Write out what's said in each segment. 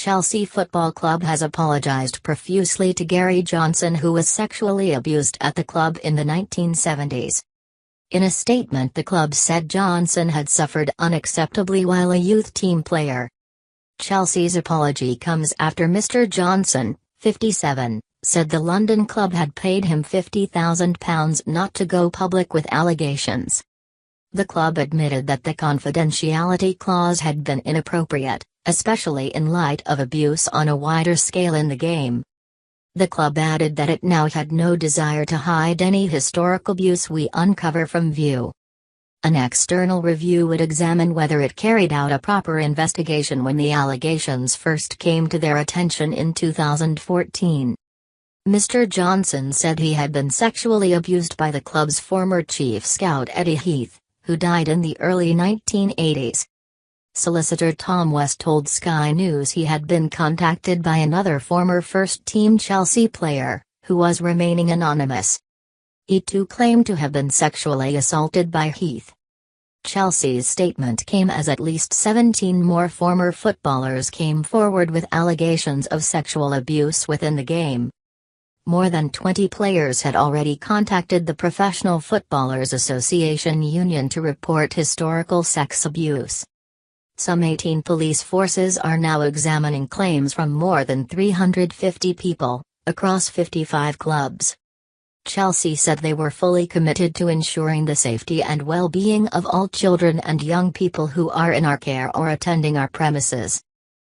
Chelsea Football Club has apologised profusely to Gary Johnson, who was sexually abused at the club in the 1970s. In a statement, the club said Johnson had suffered unacceptably while a youth team player. Chelsea's apology comes after Mr. Johnson, 57, said the London club had paid him £50,000 not to go public with allegations. The club admitted that the confidentiality clause had been inappropriate, especially in light of abuse on a wider scale in the game. The club added that it now had no desire to hide any historical abuse we uncover from view. An external review would examine whether it carried out a proper investigation when the allegations first came to their attention in 2014. Mr. Johnson said he had been sexually abused by the club's former chief scout Eddie Heath, who died in the early 1980s. Solicitor Tom West told Sky News he had been contacted by another former first-team Chelsea player, who was remaining anonymous. He too claimed to have been sexually assaulted by Heath. Chelsea's statement came as at least 17 more former footballers came forward with allegations of sexual abuse within the game. More than 20 players had already contacted the Professional Footballers Association Union to report historical sex abuse. Some 18 police forces are now examining claims from more than 350 people, across 55 clubs. Chelsea said they were fully committed to ensuring the safety and well-being of all children and young people who are in our care or attending our premises.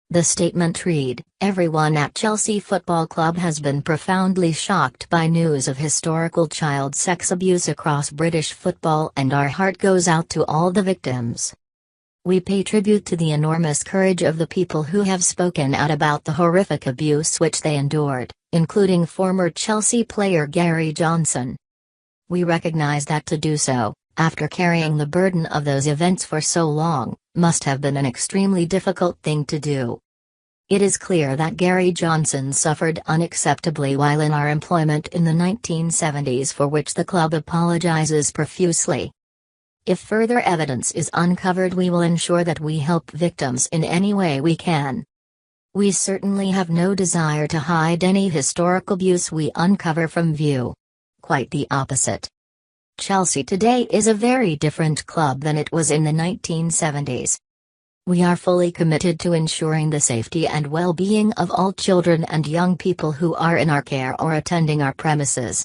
The statement read, "Everyone at Chelsea Football Club has been profoundly shocked by news of historical child sex abuse across British football, and our heart goes out to all the victims. We pay tribute to the enormous courage of the people who have spoken out about the horrific abuse which they endured, including former Chelsea player Gary Johnson. We recognize that to do so, after carrying the burden of those events for so long, must have been an extremely difficult thing to do. It is clear that Gary Johnson suffered unacceptably while in our employment in the 1970s, for which the club apologises profusely. If further evidence is uncovered, we will ensure that we help victims in any way we can. We certainly have no desire to hide any historical abuse we uncover from view. Quite the opposite. Chelsea today is a very different club than it was in the 1970s. We are fully committed to ensuring the safety and well-being of all children and young people who are in our care or attending our premises.